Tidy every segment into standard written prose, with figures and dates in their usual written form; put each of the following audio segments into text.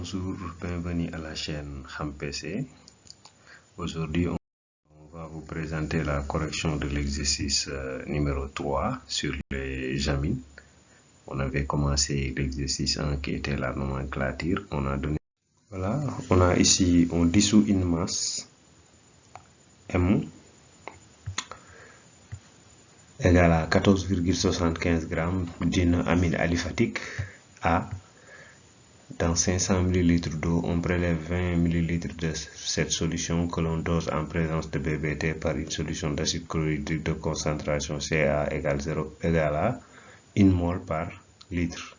Bonjour, bienvenue à la chaîne HamPC. Aujourd'hui, on va vous présenter la correction de l'exercice numéro 3 sur les amines. On avait commencé l'exercice 1 qui était la nomenclature. Voilà, on dissout une masse M égale à 14,75 g d'une amine aliphatique A. Dans 500 ml d'eau, on prélève 20 ml de cette solution que l'on dose en présence de BBT par une solution d'acide chlorhydrique de concentration Ca égale à 1 mol par litre.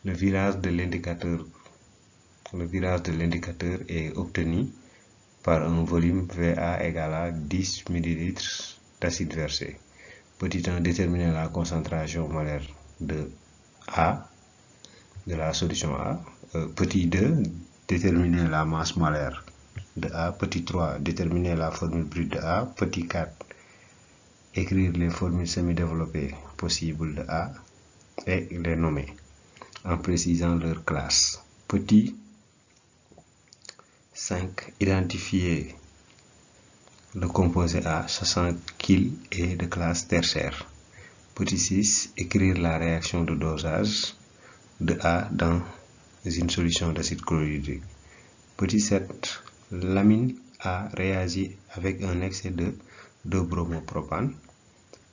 Le virage de l'indicateur est obtenu par un volume Va égal à 10 ml d'acide versé. Petit 1, déterminer la concentration molaire de A, de la solution A. Petit 2, déterminer la masse molaire de A. Petit 3, déterminer la formule brute de A. Petit 4, écrire les formules semi-développées possibles de A et les nommer en précisant leur classe. Petit 5, identifier le composé A, sachant qu'il est de classe tertiaire. Petit 6, écrire la réaction de dosage de A dans une solution d'acide chlorhydrique. Petit 7, l'amine A réagit avec un excès de 2-bromopropane.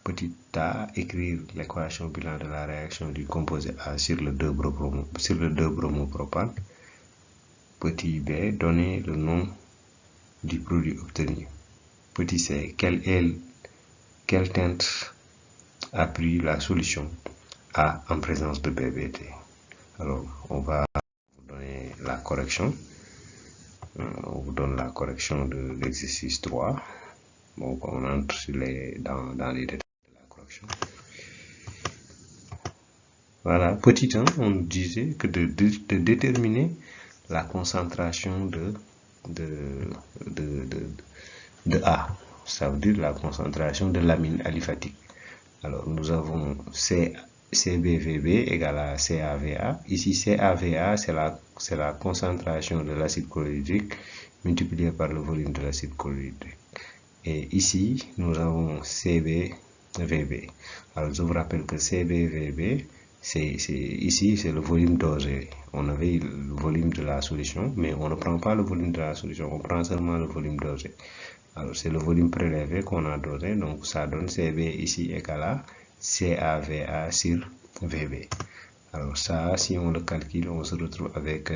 Petit A, écrire l'équation bilan de la réaction du composé A sur le 2-bromopropane. Petit B, donner le nom du produit obtenu. Petit C, quelle teinte a pris la solution A en présence de BBT. Alors, on va vous donner la correction. On vous donne la correction de l'exercice 3. Donc, on entre dans les détails de la correction. Voilà, petit 1, on disait que de déterminer la concentration de A. Ça veut dire la concentration de l'amine aliphatique. Alors, nous avons CBVB égale à CAVA. Ici, CAVA, c'est la concentration de l'acide chlorhydrique multipliée par le volume de l'acide chlorhydrique. Et ici, nous avons CBVB. Alors, je vous rappelle que CBVB, ici, c'est le volume dosé. On avait le volume de la solution, mais on ne prend pas le volume de la solution, on prend seulement le volume dosé. Alors, c'est le volume prélevé qu'on a dosé, donc ça donne CB ici égal à CAVA sur VB. Alors ça, si on le calcule, on se retrouve avec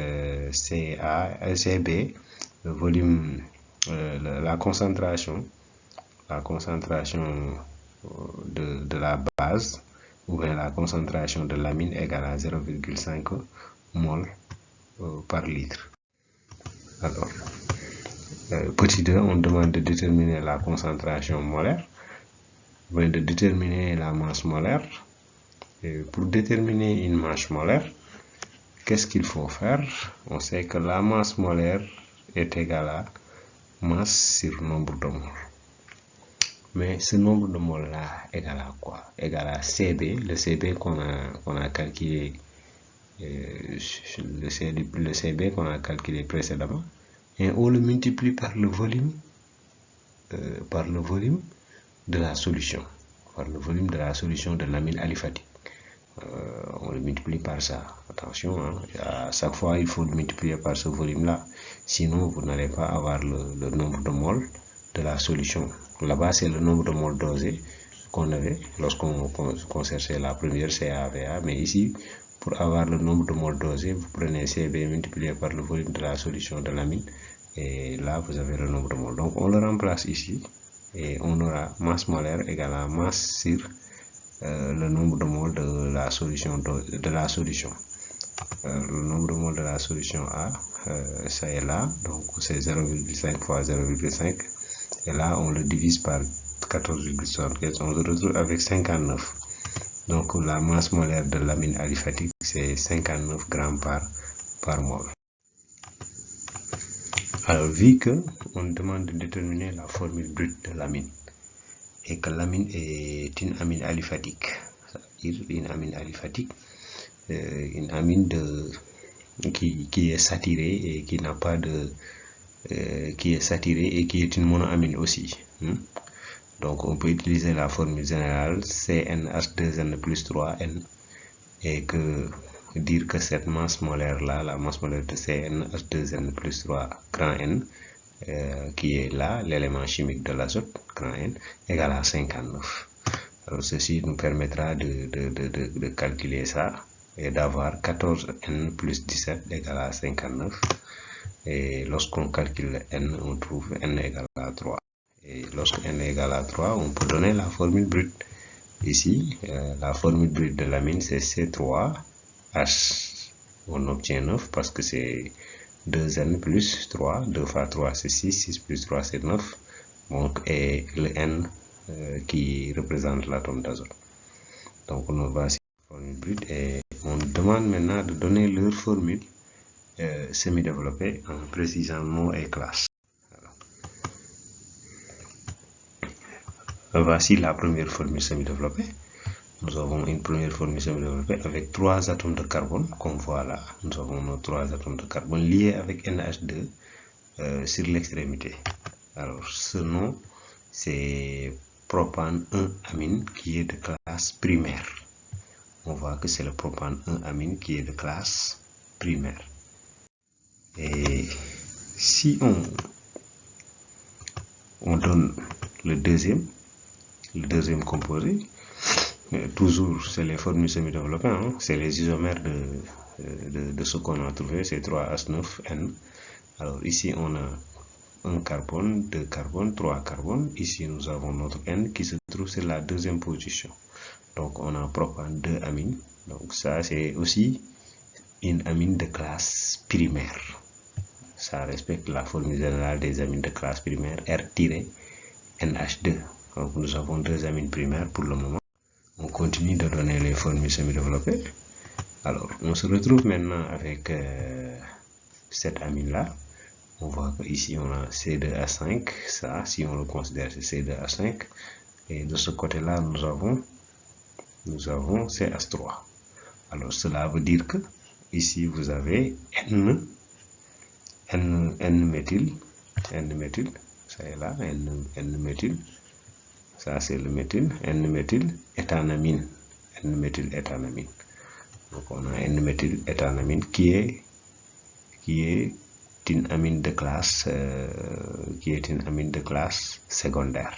CB, le volume, la concentration de la base, ou bien la concentration de l'amine égale à 0,5 mol par litre. Alors, petit 2, on demande de déterminer la concentration molaire, de déterminer la masse molaire. Et pour déterminer une masse molaire, qu'est-ce qu'il faut faire? On sait que la masse molaire est égale à masse sur nombre de moles. Mais ce nombre de moles-là égale à quoi? Égale à CB, le CB qu'on a calculé, le CB qu'on a calculé précédemment, et on le multiplie par le volume de la solution, de l'amine aliphatique. On le multiplie par ça. Attention, hein, à chaque fois il faut le multiplier par ce volume-là, sinon vous n'allez pas avoir le nombre de moles de la solution. Là-bas, c'est le nombre de moles dosés qu'on avait lorsqu'on cherchait la première CAVA, mais ici, pour avoir le nombre de moles dosés, vous prenez CB multiplié par le volume de la solution de l'amine, et là vous avez le nombre de moles. Donc on le remplace ici, et on aura masse molaire égale à masse sur le nombre de moles de la solution. Le nombre de moles de la solution A, ça est là, donc c'est 0,5 fois 0,5, et là on le divise par 14,75, on se retrouve avec 59. Donc la masse molaire de l'amine aliphatique, c'est 59 grammes par mol. Alors, vu qu'on demande de déterminer la formule brute de l'amine, et que l'amine est une amine aliphatique, c'est-à-dire une amine aliphatique, une amine qui est saturé et qui n'a pas de qui est saturé et qui est une monoamine aussi. Donc on peut utiliser la formule générale CnH2n plus 3n et que dire que cette masse molaire là, la masse molaire de CnH2n plus 3 grand N, qui est là l'élément chimique de l'azote grand N, égale à 59. Alors ceci nous permettra de calculer ça et d'avoir 14n plus 17 égale à 59. Et lorsqu'on calcule n, on trouve n égale à 3. Et lorsque n égale à 3, on peut donner la formule brute. Ici, la formule brute de l'amine, c'est C3H. On obtient 9 parce que c'est 2n plus 3. 2 fois 3, c'est 6. 6 plus 3, c'est 9. Donc, et le n qui représente l'atome d'azote. Donc, on va sur la formule brute et on demande maintenant de donner leur formule semi-développée en précisant nom et classe. Voici la première formule semi-développée. Nous avons une première formule semi-développée avec 3 atomes de carbone, comme voit là. Nous avons nos 3 atomes de carbone liés avec NH2 sur l'extrémité. Alors, ce nom, c'est propane 1-amine qui est de classe primaire. On voit que c'est le propane 1-amine qui est de classe primaire. Et si on donne le deuxième composé, toujours c'est les formules semi-développées, hein, c'est les isomères de ce qu'on a trouvé, c'est 3H9N. Alors ici on a 1 carbone, 2 carbone, 3 carbone. Ici nous avons notre N qui se trouve sur la deuxième position. Donc on a propane 2-amine. Donc ça c'est aussi une amine de classe primaire. Ça respecte la formule générale des amines de classe primaire R-NH2. Donc nous avons 2 amines primaires pour le moment. On continue de donner les formules semi-développées. Alors on se retrouve maintenant avec cette amine là. On voit qu'ici on a C2H5. Ça, si on le considère, c'est C2H5. Et de ce côté là nous avons CH3. Alors cela veut dire que ici vous avez N-méthyl, ça est là, N-méthyl, ça c'est le méthyle, N-méthyl éthanamine, N-méthyl éthanamine. Donc on a N-méthyl éthanamine qui est une amine de classe, secondaire.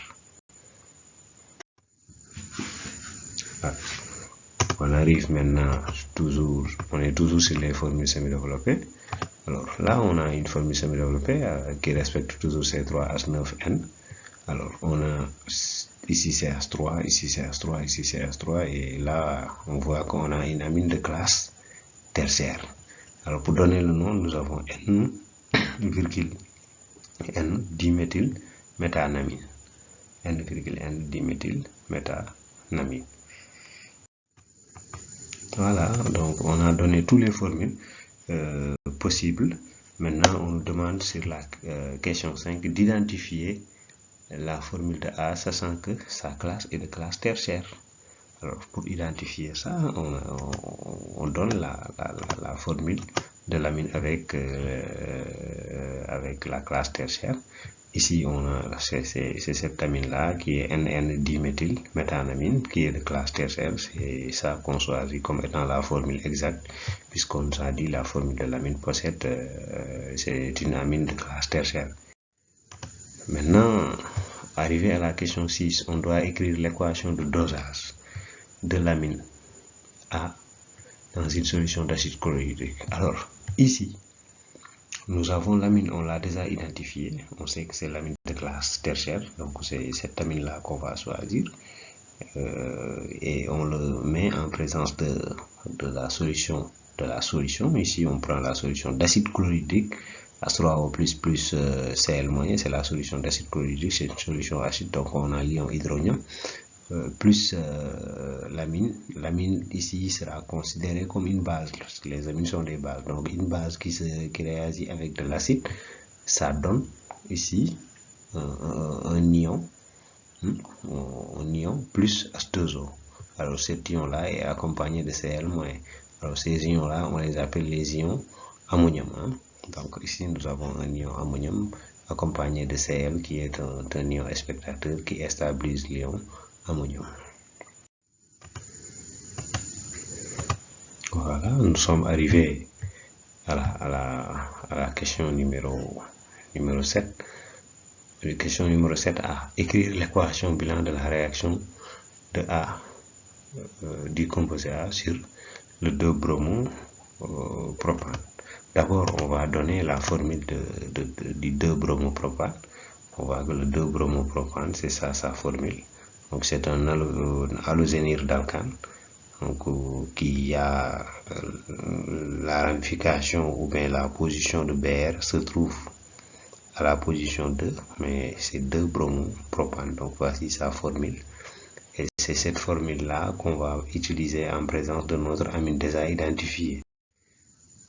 Voilà. On arrive maintenant on est toujours sur les formules semi-développées. Alors là, on a une formule semi-développée qui respecte toujours C3H9N. Alors on a ici CH3, ici CH3, ici CH3 et là on voit qu'on a une amine de classe tertiaire. Alors pour donner le nom, nous avons N diméthyl méthanamine. N diméthyl méthanamine. Voilà, donc on a donné toutes les formules possibles. Maintenant, on nous demande sur la question 5 d'identifier la formule de A, sachant que sa classe est de classe tertiaire. Alors, pour identifier ça, on donne la formule de l'amine avec la classe tertiaire. Ici, c'est cette amine-là qui est NN-diméthyl méthanamine, qui est de classe tertiaire. C'est ça qu'on choisit comme étant la formule exacte, puisqu'on nous a dit la formule de l'amine possède, c'est une amine de classe tertiaire. Maintenant, arrivé à la question 6, on doit écrire l'équation de dosage de l'amine A dans une solution d'acide chlorhydrique. Alors, ici, nous avons l'amine, on l'a déjà identifié, on sait que c'est l'amine de classe tertiaire, donc c'est cette amine-là qu'on va choisir, et on le met en présence de la solution. Ici, on prend la solution d'acide chlorhydrique, H3O plus Cl-, c'est la solution d'acide chlorhydrique, c'est une solution acide, donc on a l'ion hydrogène, plus l'amine. L'amine ici sera considérée comme une base, parce que les amines sont des bases. Donc une base qui réagit avec de l'acide, ça donne ici un ion plus H2O. Alors cet ion là est accompagné de Cl-. Alors ces ions là, on les appelle les ions ammonium. Hein. Donc ici, nous avons un ion ammonium accompagné de Cl qui est un ion spectateur qui stabilise l'ion ammonium. Voilà, nous sommes arrivés à la question numéro 7. Question numéro 7A. Écrire l'équation bilan de la réaction de A du composé A sur le 2-bromo-propane. D'abord, on va donner la formule du 2-bromo-propane. On voit que le 2-bromo-propane, c'est ça sa formule. Donc, c'est un halogénure d'alcane. Donc, qui a la ramification ou bien la position de Br se trouve à la position 2, mais c'est 2-bromo-propane. Donc, voici sa formule. Et c'est cette formule-là qu'on va utiliser en présence de notre amine déjà identifié.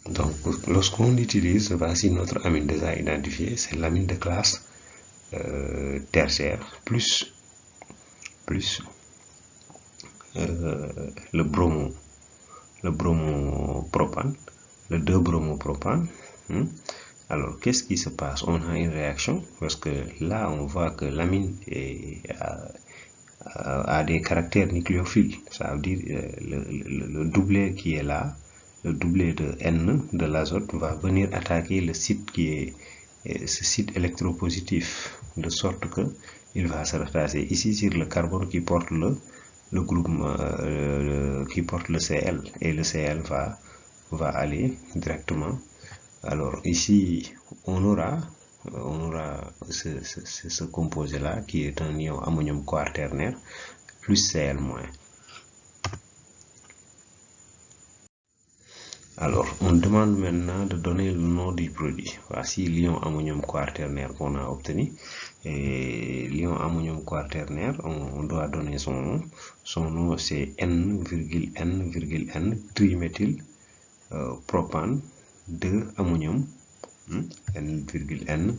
Donc, lorsqu'on utilise, voici notre amine déjà identifié, c'est l'amine de classe tertiaire plus le bromopropane, le 2-bromopropane. Alors, qu'est-ce qui se passe? On a une réaction parce que là, on voit que l'amine a des caractères nucléophiles. Ça veut dire le doublet qui est là, le doublet de N de l'azote va venir attaquer le site qui est ce site électropositif, de sorte que il va se rattacher ici sur le carbone qui porte le groupe qui porte le Cl, et le Cl va aller directement. Alors ici on aura ce composé là qui est un ion ammonium quaternaire plus Cl-. Alors, on demande maintenant de donner le nom du produit. Voici l'ion ammonium quaternaire qu'on a obtenu. Et l'ion ammonium quaternaire, on doit donner son nom. Son nom, c'est N,N,N triméthyl propane 2 ammonium. N,N.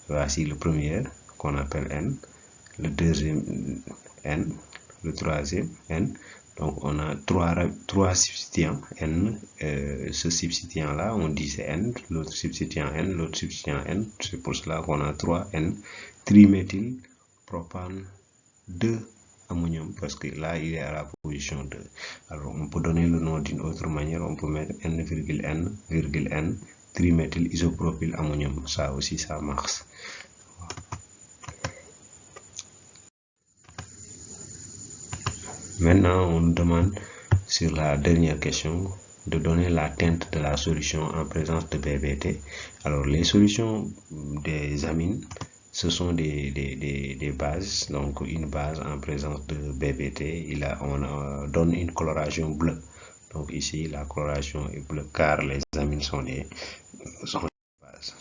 Voici le premier qu'on appelle N. Le deuxième N. Le troisième N. Donc, on a trois substituants N. Ce substituant-là, on dit c'est N, l'autre substituant N, l'autre substituant N. C'est pour cela qu'on a 3 N. Triméthyl propane 2 ammonium, parce que là, il est à la position 2. Alors, on peut donner le nom d'une autre manière. On peut mettre N,N,N triméthyl isopropyl ammonium. Ça aussi, ça marche. Maintenant, on nous demande sur la dernière question de donner la teinte de la solution en présence de BBT. Alors, les solutions des amines, ce sont des bases. Donc, une base en présence de BBT, on donne une coloration bleue. Donc, ici, la coloration est bleue car les amines sont des bases.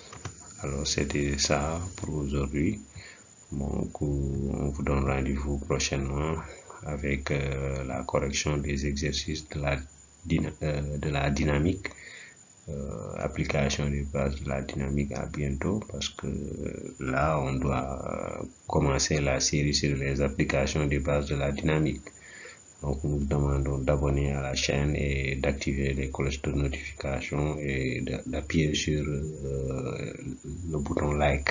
Alors, c'était ça pour aujourd'hui. Donc, on vous donne rendez-vous prochainement avec la correction des exercices de la dynamique, application des bases de la dynamique. À bientôt, parce que là on doit commencer la série sur les applications des bases de la dynamique. Donc nous vous demandons d'abonner à la chaîne et d'activer les cloches de notification et d'appuyer sur le bouton like.